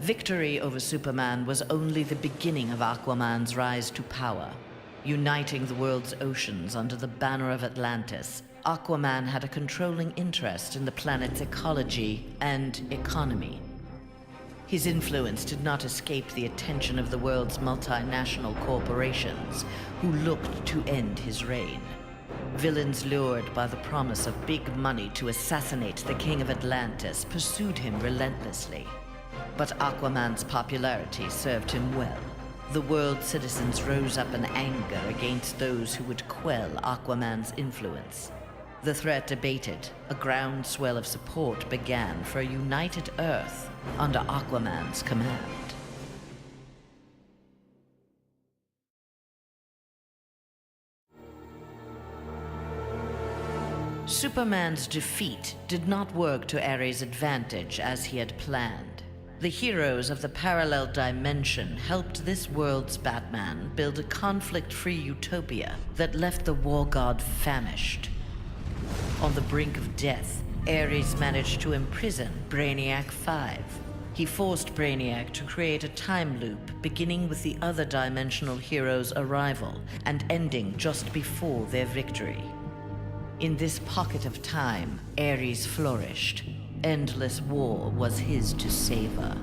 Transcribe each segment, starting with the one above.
Victory over Superman was only the beginning of Aquaman's rise to power. Uniting the world's oceans under the banner of Atlantis, Aquaman had a controlling interest in the planet's ecology and economy. His influence did not escape the attention of the world's multinational corporations, who looked to end his reign. Villains lured by the promise of big money to assassinate the King of Atlantis pursued him relentlessly. But Aquaman's popularity served him well. The world's citizens rose up in anger against those who would quell Aquaman's influence. The threat abated. A groundswell of support began for a united Earth under Aquaman's command. Superman's defeat did not work to Ares' advantage as he had planned. The heroes of the parallel dimension helped this world's Batman build a conflict-free utopia that left the war god famished. On the brink of death, Ares managed to imprison Brainiac 5. He forced Brainiac to create a time loop beginning with the other dimensional heroes' arrival and ending just before their victory. In this pocket of time, Ares flourished. Endless war was his to savor.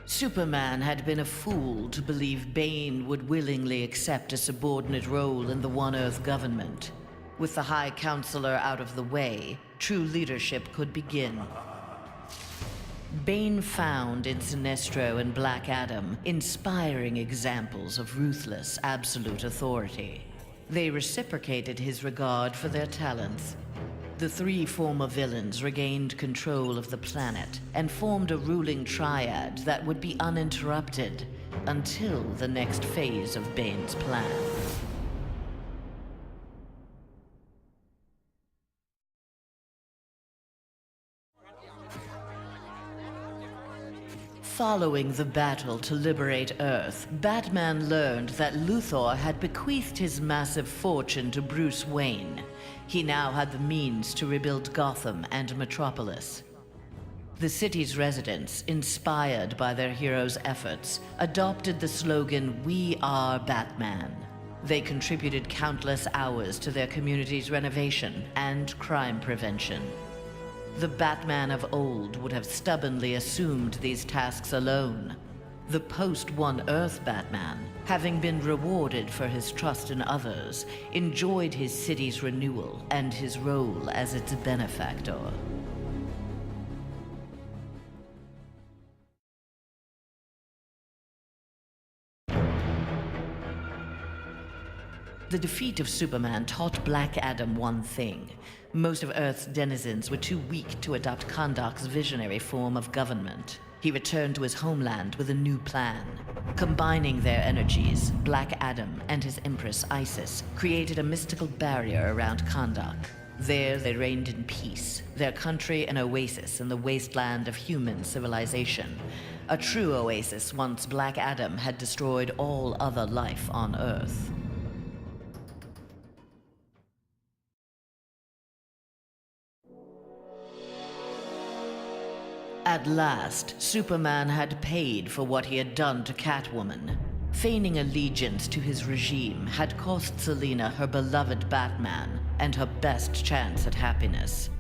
Superman had been a fool to believe Bane would willingly accept a subordinate role in the One Earth government. With the High Counselor out of the way, true leadership could begin. Bane found in Sinestro and Black Adam inspiring examples of ruthless, absolute authority. They reciprocated his regard for their talents. The three former villains regained control of the planet and formed a ruling triad that would be uninterrupted until the next phase of Bane's plan. Following the battle to liberate Earth, Batman learned that Luthor had bequeathed his massive fortune to Bruce Wayne. He now had the means to rebuild Gotham and Metropolis. The city's residents, inspired by their hero's efforts, adopted the slogan, "We are Batman." They contributed countless hours to their community's renovation and crime prevention. The Batman of old would have stubbornly assumed these tasks alone. The post-One Earth Batman, having been rewarded for his trust in others, enjoyed his city's renewal and his role as its benefactor. The defeat of Superman taught Black Adam one thing. Most of Earth's denizens were too weak to adopt Kahndaq's visionary form of government. He returned to his homeland with a new plan. Combining their energies, Black Adam and his Empress Isis created a mystical barrier around Kahndaq. There they reigned in peace, their country an oasis in the wasteland of human civilization. A true oasis once Black Adam had destroyed all other life on Earth. At last, Superman had paid for what he had done to Catwoman. Feigning allegiance to his regime had cost Selina her beloved Batman and her best chance at happiness.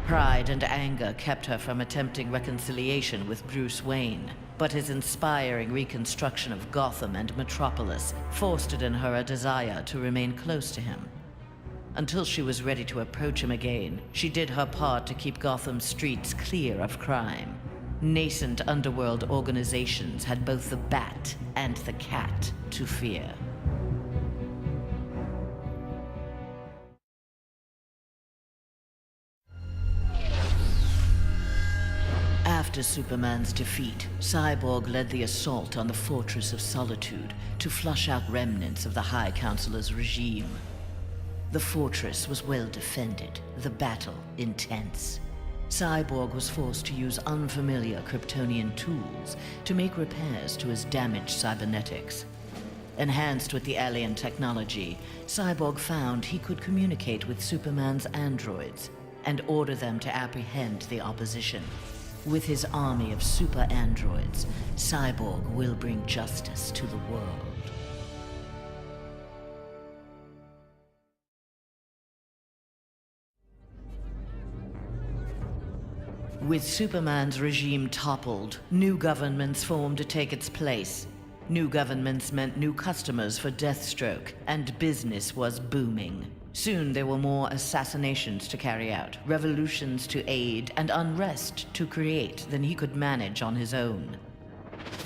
Pride and anger kept her from attempting reconciliation with Bruce Wayne, but his inspiring reconstruction of Gotham and Metropolis fostered in her a desire to remain close to him. Until she was ready to approach him again, she did her part to keep Gotham's streets clear of crime. Nascent underworld organizations had both the Bat and the Cat to fear. After Superman's defeat, Cyborg led the assault on the Fortress of Solitude to flush out remnants of the High Counselor's regime. The fortress was well defended, the battle intense. Cyborg was forced to use unfamiliar Kryptonian tools to make repairs to his damaged cybernetics. Enhanced with the alien technology, Cyborg found he could communicate with Superman's androids and order them to apprehend the opposition. With his army of super androids, Cyborg will bring justice to the world. With Superman's regime toppled, new governments formed to take its place. New governments meant new customers for Deathstroke, and business was booming. Soon there were more assassinations to carry out, revolutions to aid, and unrest to create than he could manage on his own.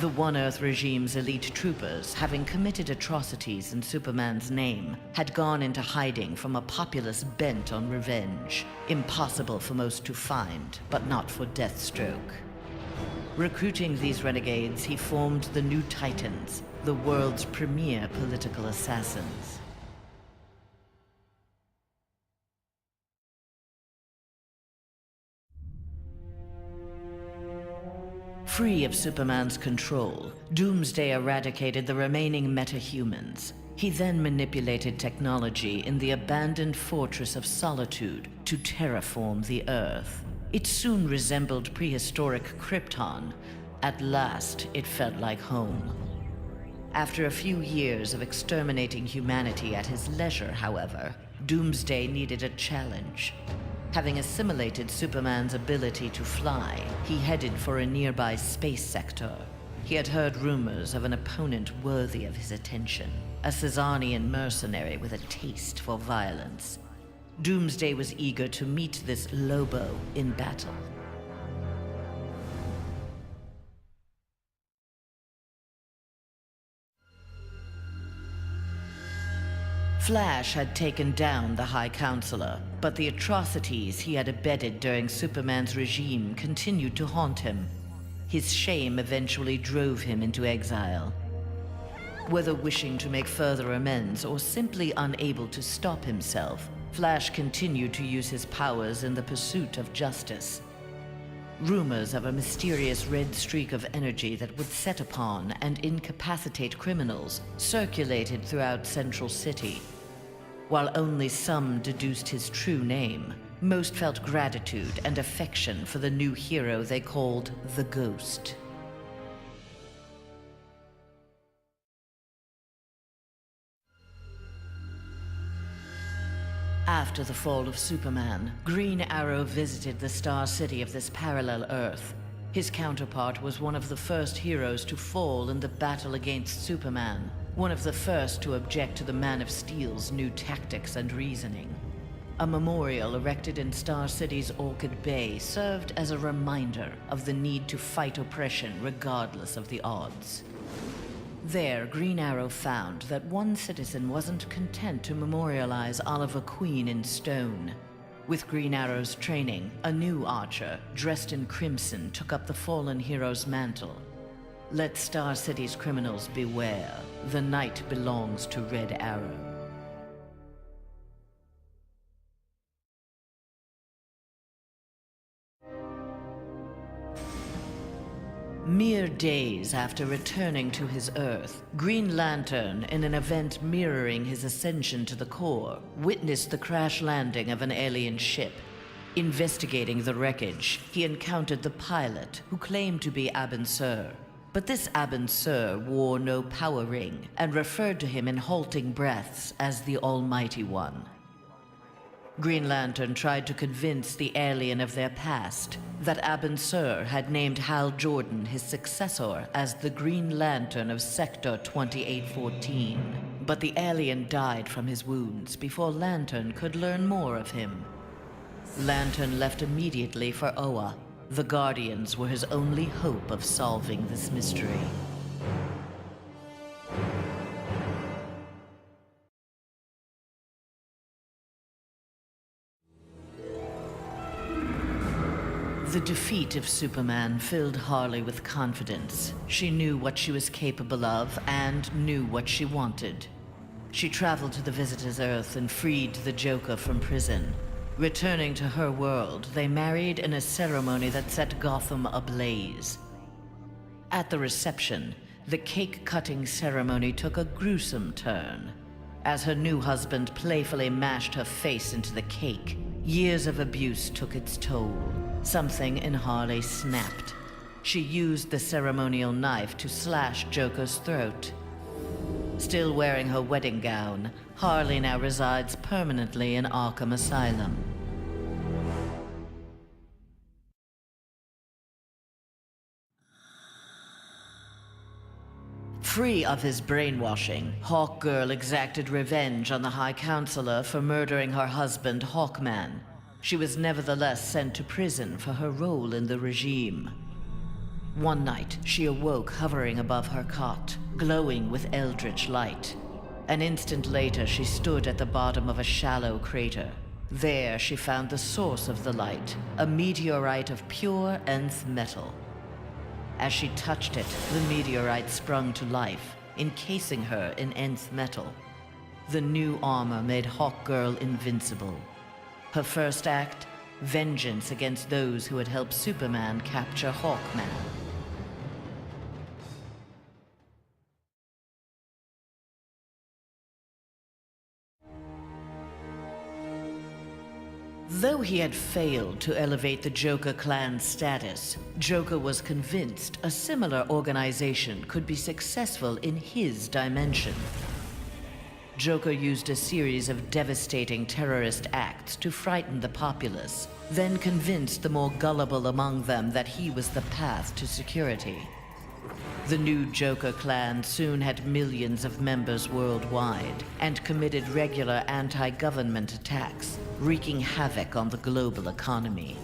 The One Earth regime's elite troopers, having committed atrocities in Superman's name, had gone into hiding from a populace bent on revenge. Impossible for most to find, but not for Deathstroke. Recruiting these renegades, he formed the New Titans, the world's premier political assassins. Free of Superman's control, Doomsday eradicated the remaining metahumans. He then manipulated technology in the abandoned Fortress of Solitude to terraform the Earth. It soon resembled prehistoric Krypton. At last, it felt like home. After a few years of exterminating humanity at his leisure, however, Doomsday needed a challenge. Having assimilated Superman's ability to fly, he headed for a nearby space sector. He had heard rumors of an opponent worthy of his attention, a Caesarian mercenary with a taste for violence. Doomsday was eager to meet this Lobo in battle. Flash had taken down the High Counselor, but the atrocities he had abetted during Superman's regime continued to haunt him. His shame eventually drove him into exile. Whether wishing to make further amends or simply unable to stop himself, Flash continued to use his powers in the pursuit of justice. Rumors of a mysterious red streak of energy that would set upon and incapacitate criminals circulated throughout Central City. While only some deduced his true name, most felt gratitude and affection for the new hero they called the Ghost. After the fall of Superman, Green Arrow visited the Star City of this parallel Earth. His counterpart was one of the first heroes to fall in the battle against Superman, one of the first to object to the Man of Steel's new tactics and reasoning. A memorial erected in Star City's Orchid Bay served as a reminder of the need to fight oppression regardless of the odds. There, Green Arrow found that one citizen wasn't content to memorialize Oliver Queen in stone. With Green Arrow's training, a new archer, dressed in crimson, took up the fallen hero's mantle. Let Star City's criminals beware. The night belongs to Red Arrow. Mere days after returning to his Earth, Green Lantern, in an event mirroring his ascension to the core, witnessed the crash landing of an alien ship. Investigating the wreckage, he encountered the pilot, who claimed to be Abin Sur. But this Abin Sur wore no power ring and referred to him in halting breaths as the Almighty One. Green Lantern tried to convince the alien of their past, that Abin Sur had named Hal Jordan, his successor, as the Green Lantern of Sector 2814. But the alien died from his wounds before Lantern could learn more of him. Lantern left immediately for Oa. The Guardians were his only hope of solving this mystery. The defeat of Superman filled Harley with confidence. She knew what she was capable of and knew what she wanted. She traveled to the Visitor's Earth and freed the Joker from prison. Returning to her world, they married in a ceremony that set Gotham ablaze. At the reception, the cake-cutting ceremony took a gruesome turn. As her new husband playfully mashed her face into the cake, years of abuse took its toll. Something in Harley snapped. She used the ceremonial knife to slash Joker's throat. Still wearing her wedding gown, Harley now resides permanently in Arkham Asylum. Free of his brainwashing, Hawkgirl exacted revenge on the High Counselor for murdering her husband, Hawkman. She was nevertheless sent to prison for her role in the regime. One night, she awoke hovering above her cot, glowing with eldritch light. An instant later, she stood at the bottom of a shallow crater. There, she found the source of the light, a meteorite of pure nth metal. As she touched it, the meteorite sprung to life, encasing her in nth metal. The new armor made Hawkgirl invincible. Her first act, vengeance against those who had helped Superman capture Hawkman. Though he had failed to elevate the Joker clan's status, Joker was convinced a similar organization could be successful in his dimension. Joker used a series of devastating terrorist acts to frighten the populace, then convinced the more gullible among them that he was the path to security. The new Joker clan soon had millions of members worldwide and committed regular anti-government attacks, wreaking havoc on the global economy.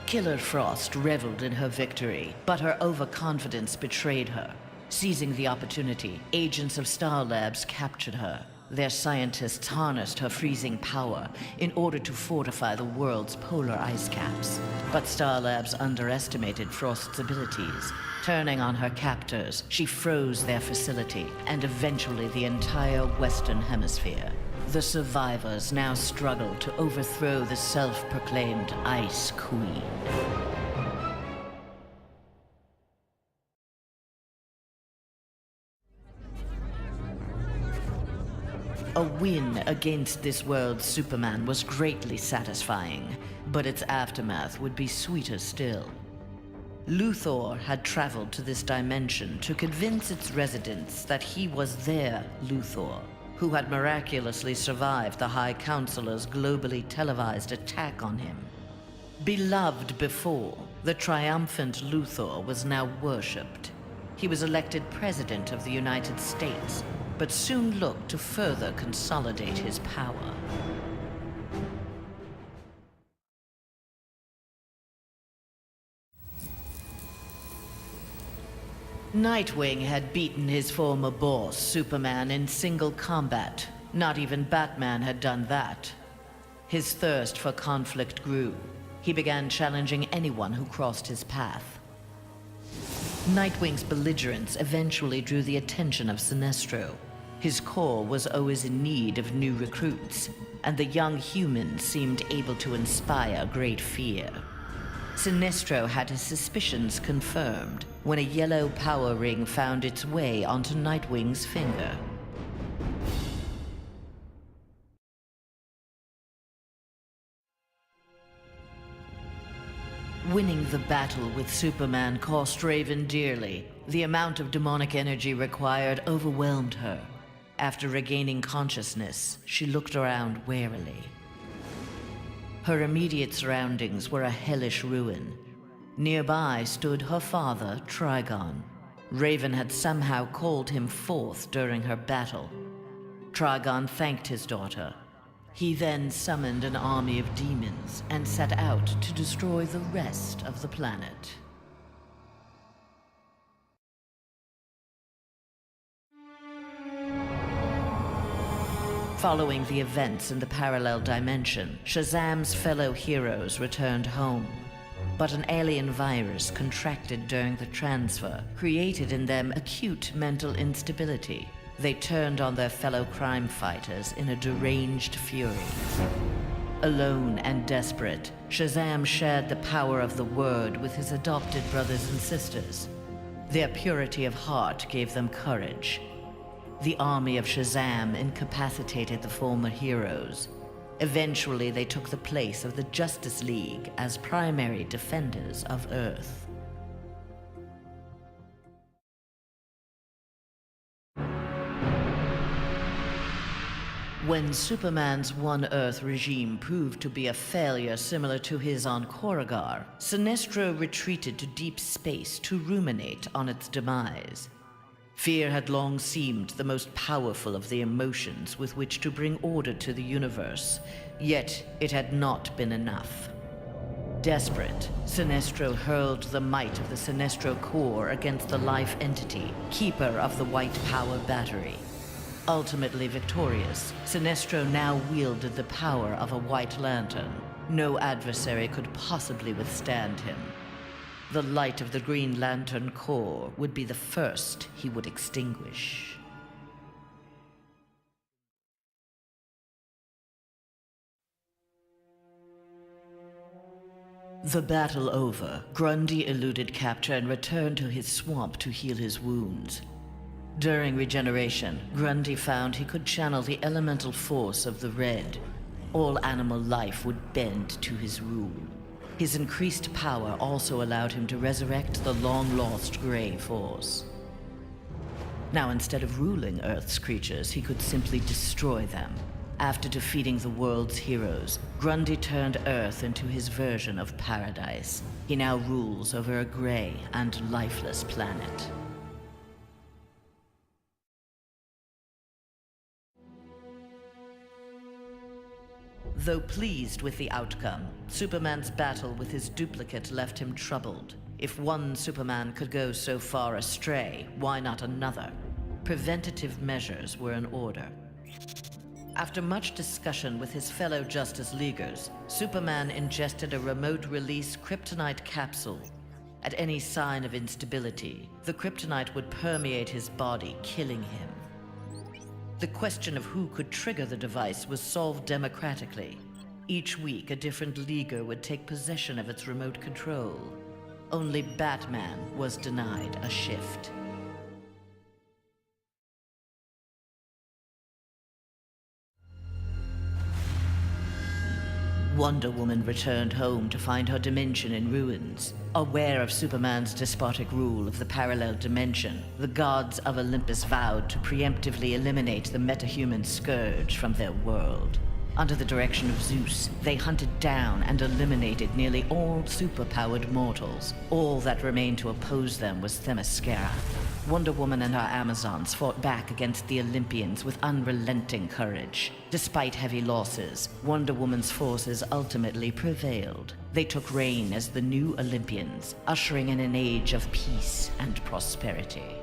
Killer Frost reveled in her victory, but her overconfidence betrayed her. Seizing the opportunity, agents of Star Labs captured her. Their scientists harnessed her freezing power in order to fortify the world's polar ice caps. But Star Labs underestimated Frost's abilities. Turning on her captors, she froze their facility and eventually the entire Western Hemisphere. The survivors now struggle to overthrow the self-proclaimed Ice Queen. A win against this world's Superman was greatly satisfying, but its aftermath would be sweeter still. Luthor had traveled to this dimension to convince its residents that he was their Luthor, who had miraculously survived the High Counselor's globally televised attack on him. Beloved before, the triumphant Luthor was now worshipped. He was elected President of the United States, but soon looked to further consolidate his power. Nightwing had beaten his former boss, Superman, in single combat. Not even Batman had done that. His thirst for conflict grew. He began challenging anyone who crossed his path. Nightwing's belligerence eventually drew the attention of Sinestro. His corps was always in need of new recruits, and the young humans seemed able to inspire great fear. Sinestro had his suspicions confirmed when a yellow power ring found its way onto Nightwing's finger. Winning the battle with Superman cost Raven dearly. The amount of demonic energy required overwhelmed her. After regaining consciousness, she looked around warily. Her immediate surroundings were a hellish ruin. Nearby stood her father, Trigon. Raven had somehow called him forth during her battle. Trigon thanked his daughter. He then summoned an army of demons and set out to destroy the rest of the planet. Following the events in the parallel dimension, Shazam's fellow heroes returned home. But an alien virus contracted during the transfer created in them acute mental instability. They turned on their fellow crime fighters in a deranged fury. Alone and desperate, Shazam shared the power of the Word with his adopted brothers and sisters. Their purity of heart gave them courage. The army of Shazam incapacitated the former heroes. Eventually, they took the place of the Justice League as primary defenders of Earth. When Superman's One Earth regime proved to be a failure similar to his on Korugar, Sinestro retreated to deep space to ruminate on its demise. Fear had long seemed the most powerful of the emotions with which to bring order to the universe, yet it had not been enough. Desperate, Sinestro hurled the might of the Sinestro Corps against the life entity, keeper of the White Power Battery. Ultimately victorious, Sinestro now wielded the power of a White Lantern. No adversary could possibly withstand him. The light of the Green Lantern Corps would be the first he would extinguish. The battle over, Grundy eluded capture and returned to his swamp to heal his wounds. During regeneration, Grundy found he could channel the elemental force of the Red. All animal life would bend to his rule. His increased power also allowed him to resurrect the long-lost Grey Force. Now, instead of ruling Earth's creatures, he could simply destroy them. After defeating the world's heroes, Grundy turned Earth into his version of paradise. He now rules over a gray and lifeless planet. Though pleased with the outcome, Superman's battle with his duplicate left him troubled. If one Superman could go so far astray, why not another? Preventative measures were in order. After much discussion with his fellow Justice Leaguers, Superman ingested a remote-release kryptonite capsule. At any sign of instability, the kryptonite would permeate his body, killing him. The question of who could trigger the device was solved democratically. Each week, a different Leaguer would take possession of its remote control. Only Batman was denied a shift. Wonder Woman returned home to find her dimension in ruins. Aware of Superman's despotic rule of the parallel dimension, the gods of Olympus vowed to preemptively eliminate the metahuman scourge from their world. Under the direction of Zeus, they hunted down and eliminated nearly all superpowered mortals. All that remained to oppose them was Themyscira. Wonder Woman and her Amazons fought back against the Olympians with unrelenting courage. Despite heavy losses, Wonder Woman's forces ultimately prevailed. They took reign as the new Olympians, ushering in an age of peace and prosperity.